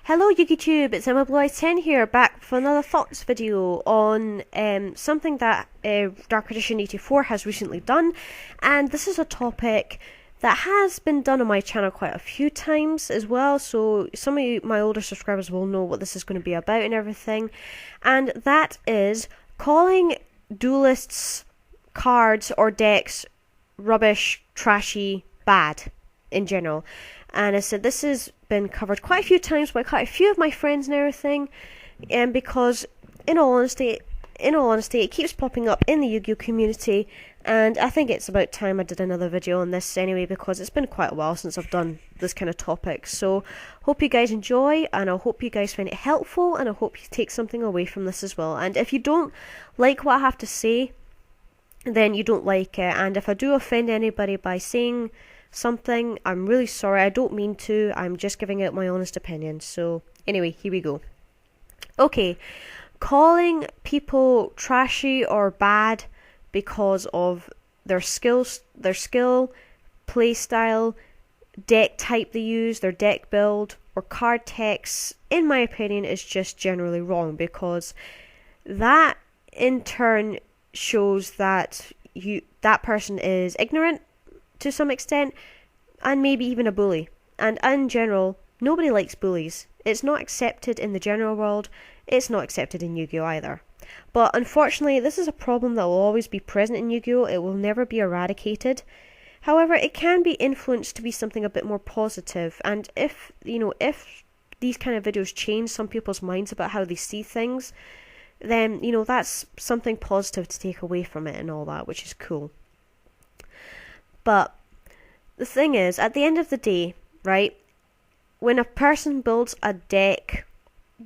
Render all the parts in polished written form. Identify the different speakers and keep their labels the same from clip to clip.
Speaker 1: Hello YouTube, it's Emma Blue Eyes 10 here, back for another thoughts video on something that Dark Edition 84 has recently done, and this is a topic that has been done on my channel quite a few times as well, so some of my older subscribers will know what this is going to be about and everything, and that is calling duelists, cards or decks rubbish, trashy, bad in general. And I said this has been covered quite a few times by quite a few of my friends and everything, and because in all honesty, it keeps popping up in the Yu-Gi-Oh community, and I think it's about time I did another video on this anyway, because it's been quite a while since I've done this kind of topic. So hope you guys enjoy, and I hope you guys find it helpful, and I hope you take something away from this as well. And if you don't like what I have to say, then you don't like it, and if I do offend anybody by saying something, I'm really sorry. I don't mean to. I'm just giving out my honest opinion. So anyway, here we go. Okay, calling people trashy or bad because of their skills, their skill, play style, deck type they use, their deck build, or card techs, in my opinion, is just generally wrong, because that in turn shows that that person is ignorant to some extent, and maybe even a bully. And in general, nobody likes bullies. It's not accepted in the general world, it's not accepted in Yu-Gi-Oh either. But unfortunately, this is a problem that will always be present in Yu-Gi-Oh, it will never be eradicated. However, it can be influenced to be something a bit more positive, and if these kind of videos change some people's minds about how they see things, then, that's something positive to take away from it and all that, which is cool. But the thing is, at the end of the day, right, when a person builds a deck,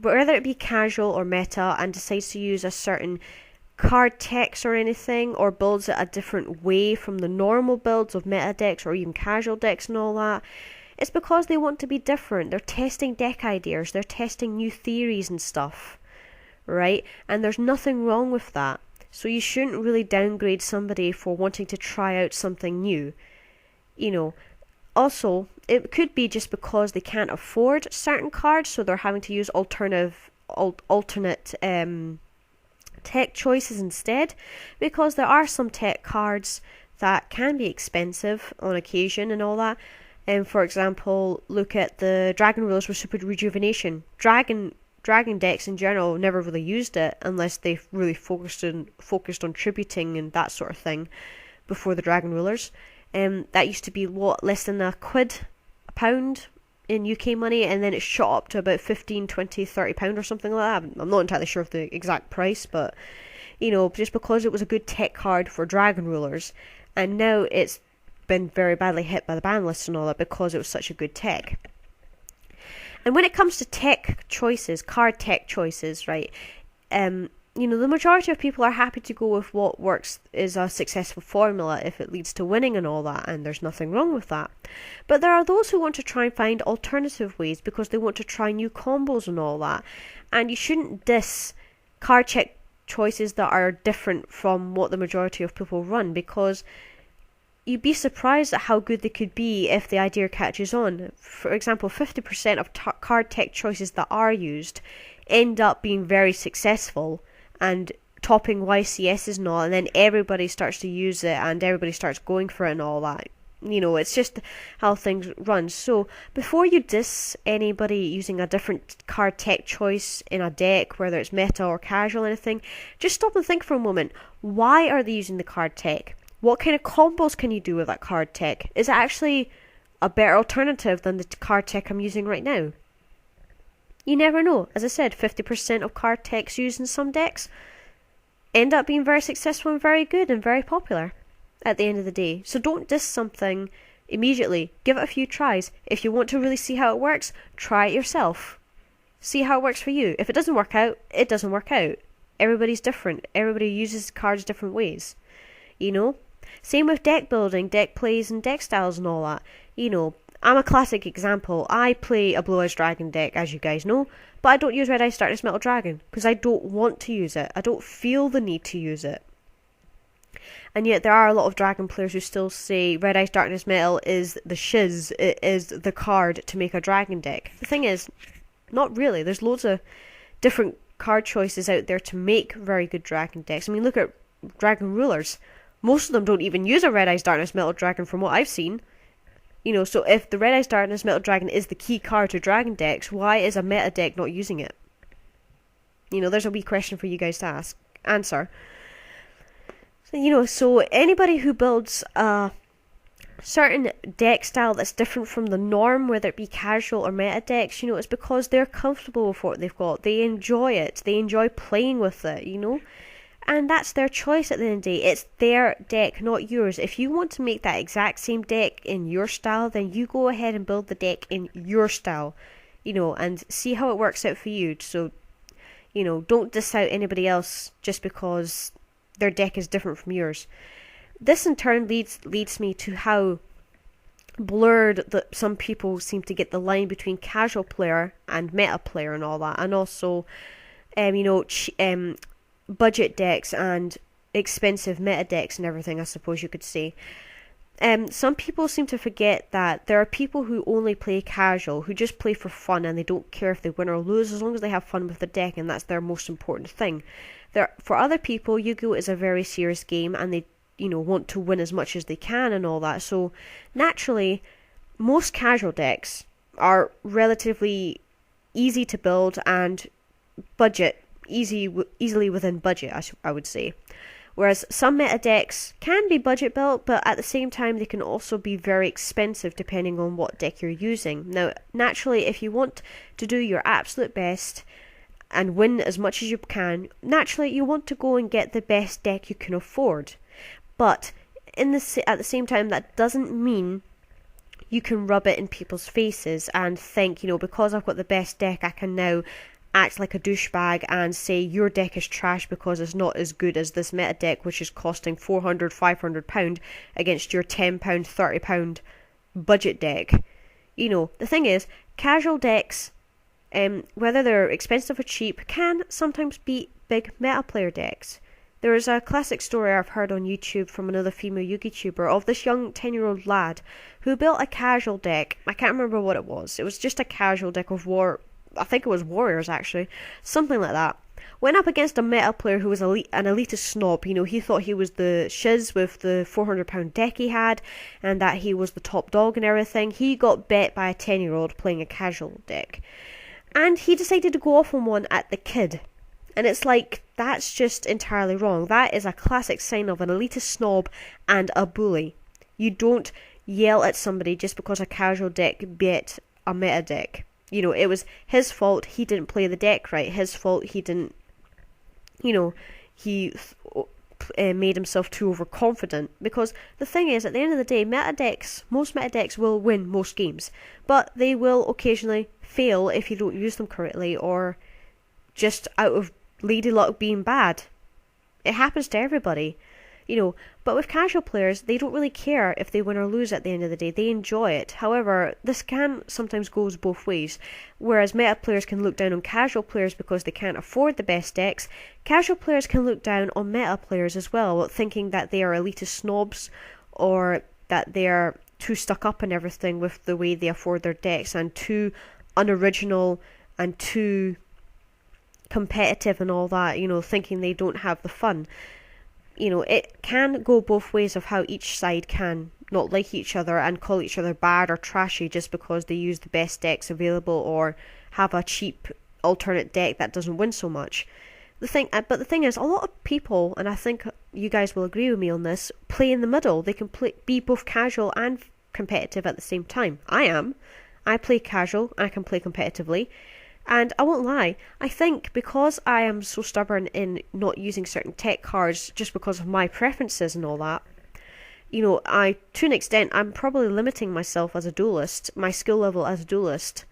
Speaker 1: whether it be casual or meta, and decides to use a certain card text or anything, or builds it a different way from the normal builds of meta decks or even casual decks and all that, it's because they want to be different. They're testing deck ideas, they're testing new theories and stuff, right? And there's nothing wrong with that. So you shouldn't really downgrade somebody for wanting to try out something new. Also, it could be just because they can't afford certain cards, so they're having to use alternate tech choices instead, because there are some tech cards that can be expensive on occasion and all that. For example, look at the Dragon Rulers with Super Rejuvenation. Dragon decks in general never really used it unless they really focused on tributing and that sort of thing before the Dragon Rulers. That used to be less than a pound in UK money, and then it shot up to about 15, 20, 30 pound or something like that. I'm not entirely sure of the exact price, but just because it was a good tech card for Dragon Rulers, and now it's been very badly hit by the ban list and all that because it was such a good tech. And when it comes to tech choices, card tech choices, right, the majority of people are happy to go with what works is a successful formula if it leads to winning and all that, and there's nothing wrong with that. But there are those who want to try and find alternative ways because they want to try new combos and all that, and you shouldn't diss card tech choices that are different from what the majority of people run, because you'd be surprised at how good they could be if the idea catches on. For example, 50% of card tech choices that are used end up being very successful and topping YCSs and all, and then everybody starts to use it and everybody starts going for it and all that. It's just how things run. So before you diss anybody using a different card tech choice in a deck, whether it's meta or casual or anything, just stop and think for a moment. Why are they using the card tech? What kind of combos can you do with that card tech? Is it actually a better alternative than the card tech I'm using right now? You never know. As I said, 50% of card techs used in some decks end up being very successful and very good and very popular at the end of the day. So don't diss something immediately. Give it a few tries. If you want to really see how it works, try it yourself. See how it works for you. If it doesn't work out, it doesn't work out. Everybody's different. Everybody uses cards different ways. Same with deck building, deck plays and deck styles and all that. I'm a classic example. I play a Blue Eyes Dragon deck, as you guys know, but I don't use Red Eyes Darkness Metal Dragon because I don't want to use it. I don't feel the need to use it. And yet there are a lot of Dragon players who still say Red Eyes Darkness Metal is the shiz, it is the card to make a Dragon deck. The thing is, Not really. There's loads of different card choices out there to make very good dragon decks. I mean, look at Dragon Rulers. Most of them don't even use a Red Eyes Darkness Metal Dragon from what I've seen. So if the Red Eyes Darkness Metal Dragon is the key card to dragon decks, why is a meta deck not using it? There's a wee question for you guys to answer. So anybody who builds a certain deck style that's different from the norm, whether it be casual or meta decks, it's because they're comfortable with what they've got. They enjoy it. They enjoy playing with it, And that's their choice at the end of the day. It's their deck, not yours. If you want to make that exact same deck in your style, then you go ahead and build the deck in your style, and see how it works out for you. So, don't diss out anybody else just because their deck is different from yours. This in turn leads me to how blurred that some people seem to get the line between casual player and meta player and all that, and also, budget decks and expensive meta decks and everything, I suppose you could say. Some people seem to forget that there are people who only play casual, who just play for fun and they don't care if they win or lose as long as they have fun with the deck, and that's their most important thing. For other people, Yu-Gi-Oh! Is a very serious game and they want to win as much as they can and all that. So naturally, most casual decks are relatively easy to build and easily within budget, I would say. Whereas some meta decks can be budget built, but at the same time they can also be very expensive depending on what deck you're using. Now, naturally, if you want to do your absolute best and win as much as you can, naturally you want to go and get the best deck you can afford. But at the same time, that doesn't mean you can rub it in people's faces and think, because I've got the best deck, I can now act like a douchebag and say your deck is trash because it's not as good as this meta deck, which is costing £400-500 against your £10, £30 budget deck. The thing is, casual decks, whether they're expensive or cheap, can sometimes beat big meta player decks. There is a classic story I've heard on YouTube from another female Yu-Gi tuber of this young 10-year-old lad who built a casual deck. I can't remember what it was. It was just a casual deck of I think it was Warriors actually, something like that. Went up against a meta player who was an elitist snob. He thought he was the shiz with the £400 deck he had, and that he was the top dog and everything. He got bet by a 10-year-old playing a casual deck, and he decided to go off on one at the kid. And it's like, that's just entirely wrong. That is a classic sign of an elitist snob and a bully. You don't yell at somebody just because a casual deck beat a meta deck. It was his fault he didn't play the deck right. His fault he didn't, he made himself too overconfident. Because the thing is, at the end of the day, most meta decks will win most games. But they will occasionally fail if you don't use them correctly, or just out of lady luck being bad. It happens to everybody. But with casual players, they don't really care if they win or lose at the end of the day. They enjoy it. However, this can sometimes goes both ways. Whereas meta players can look down on casual players because they can't afford the best decks, casual players can look down on meta players as well, thinking that they are elitist snobs or that they are too stuck up and everything with the way they afford their decks and too unoriginal and too competitive and all that, thinking they don't have the fun. It can go both ways of how each side can not like each other and call each other bad or trashy just because they use the best decks available or have a cheap alternate deck that doesn't win so much. But the thing is, a lot of people, and I think you guys will agree with me on this, play in the middle. They can be both casual and competitive at the same time. I play casual and I can play competitively. And I won't lie, I think because I am so stubborn in not using certain tech cards just because of my preferences and all that, to an extent, I'm probably limiting myself as a duelist, my skill level as a duelist,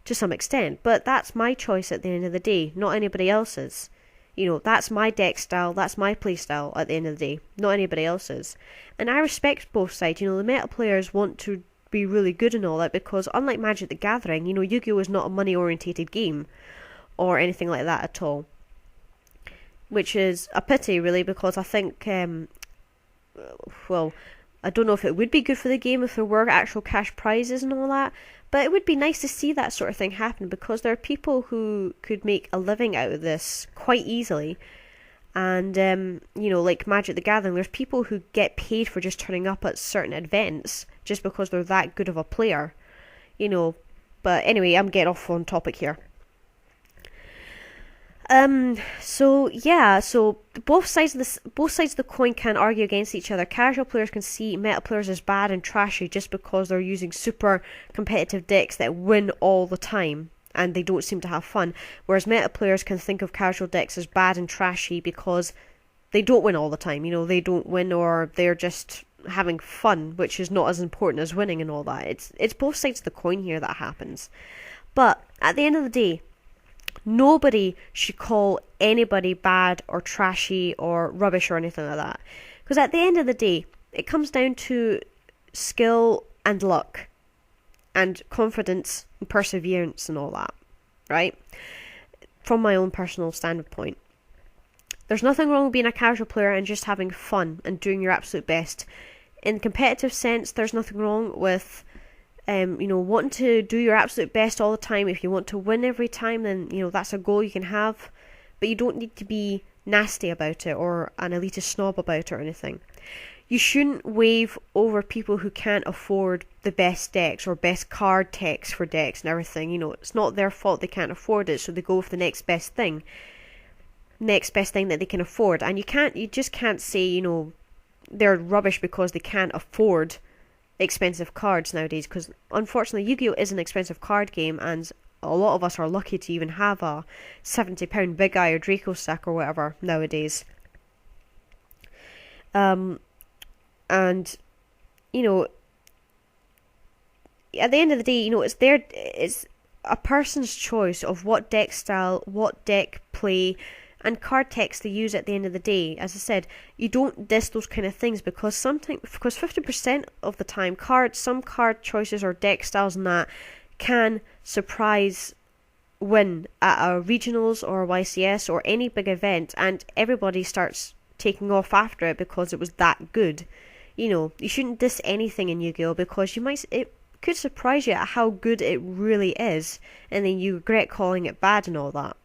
Speaker 1: to some extent. But that's my choice at the end of the day, not anybody else's. That's my deck style, that's my play style at the end of the day, not anybody else's. And I respect both sides. The meta players want to be really good and all that because unlike Magic the Gathering, Yu-Gi-Oh! Is not a money-orientated game or anything like that at all. Which is a pity, really, because I think, I don't know if it would be good for the game if there were actual cash prizes and all that, But it would be nice to see that sort of thing happen, because there are people who could make a living out of this quite easily. And, like Magic the Gathering, there's people who get paid for just turning up at certain events just because they're that good of a player. But anyway, I'm getting off on topic here. So both sides of the coin can argue against each other. Casual players can see meta players as bad and trashy just because they're using super competitive decks that win all the time and they don't seem to have fun. Whereas meta players can think of casual decks as bad and trashy because they don't win all the time. They don't win, or they're just having fun, which is not as important as winning and all that. It's both sides of the coin here that happens. But at the end of the day, nobody should call anybody bad or trashy or rubbish or anything like that. Because at the end of the day, it comes down to skill and luck and confidence and perseverance and all that, right? From my own personal standpoint. There's nothing wrong with being a casual player and just having fun and doing your absolute best. In the competitive sense, there's nothing wrong with wanting to do your absolute best all the time. If you want to win every time, then that's a goal you can have, but you don't need to be nasty about it or an elitist snob about it or anything. You shouldn't wave over people who can't afford the best decks or best card techs for decks and everything. It's not their fault they can't afford it, so they go for the next best thing that they can afford. And you just can't say they're rubbish because they can't afford expensive cards nowadays, because unfortunately Yu-Gi-Oh is an expensive card game, and a lot of us are lucky to even have a £70 Big Eye or Draco stack or whatever nowadays. And at the end of the day, it's a person's choice of what deck style, what deck play and card text they use at the end of the day. As I said, you don't diss those kind of things, because 50% of the time, some card choices or deck styles and that can surprise win at a regionals or a YCS or any big event, and everybody starts taking off after it because it was that good. You shouldn't diss anything in Yu-Gi-Oh, because it could surprise you at how good it really is, and then you regret calling it bad and all that,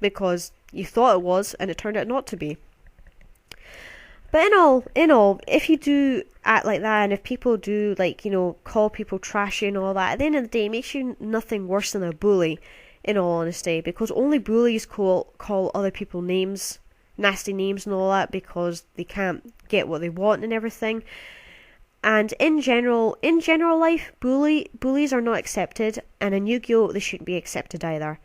Speaker 1: because you thought it was and it turned out not to be. But in all, if you do act like that, and if people do call people trashy and all that, at the end of the day, it makes you nothing worse than a bully, in all honesty, because only bullies call other people names, nasty names and all that, because they can't get what they want and everything. And in general life, bullies are not accepted, and in Yu-Gi-Oh they shouldn't be accepted either.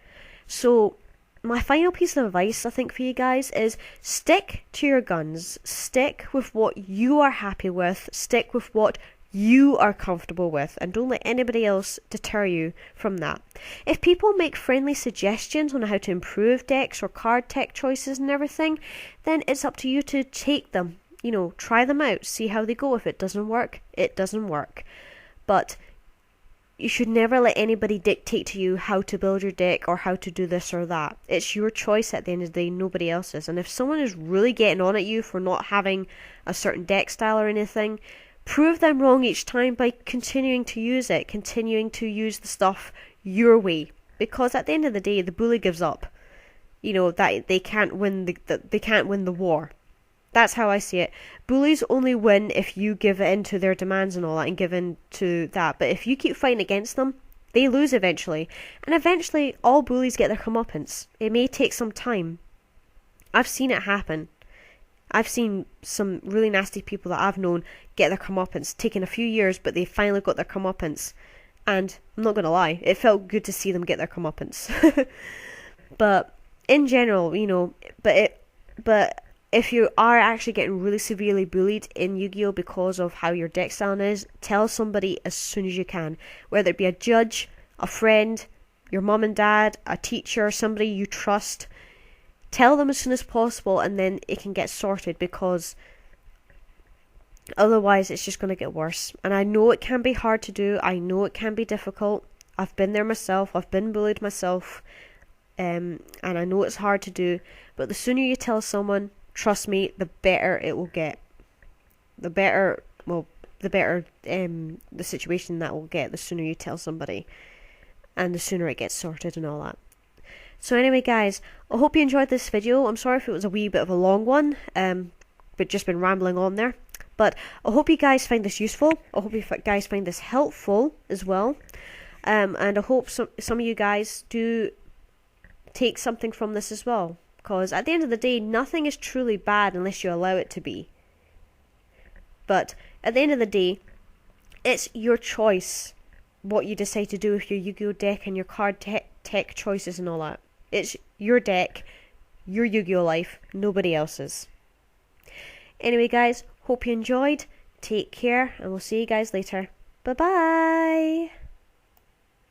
Speaker 1: So my final piece of advice, I think, for you guys is stick to your guns. Stick with what you are happy with. Stick with what you are comfortable with, and don't let anybody else deter you from that. If people make friendly suggestions on how to improve decks or card tech choices and everything, then it's up to you to take them. Try them out, see how they go. If it doesn't work, it doesn't work. But you should never let anybody dictate to you how to build your deck or how to do this or that. It's your choice at the end of the day, nobody else's. And if someone is really getting on at you for not having a certain deck style or anything, prove them wrong each time by continuing to use the stuff your way. Because at the end of the day, the bully gives up. That they can't win the war. That's how I see it. Bullies only win if you give in to their demands and all that, and give in to that. But if you keep fighting against them, they lose eventually. And eventually, all bullies get their comeuppance. It may take some time. I've seen it happen. I've seen some really nasty people that I've known get their comeuppance, taking a few years, but they finally got their comeuppance. And I'm not going to lie, it felt good to see them get their comeuppance. But in general, but if you are actually getting really severely bullied in Yu-Gi-Oh because of how your deck style is, tell somebody as soon as you can. Whether it be a judge, a friend, your mum and dad, a teacher, somebody you trust. Tell them as soon as possible, and then it can get sorted, because otherwise it's just going to get worse. And I know it can be hard to do. I know it can be difficult. I've been there myself. I've been bullied myself. And I know it's hard to do. But the sooner you tell someone, trust me, the better it will get. The the better the situation that will get, the sooner you tell somebody, and the sooner it gets sorted and all that. So anyway, guys, I hope you enjoyed this video. I'm sorry if it was a wee bit of a long one, but just been rambling on there. But I hope you guys find this useful. I hope you guys find this helpful as well. And I hope some of you guys do take something from this as well. Because at the end of the day, nothing is truly bad unless you allow it to be. But at the end of the day, it's your choice what you decide to do with your Yu-Gi-Oh deck and your card tech choices and all that. It's your deck, your Yu-Gi-Oh life, nobody else's. Anyway, guys, hope you enjoyed. Take care, and we'll see you guys later. Bye-bye!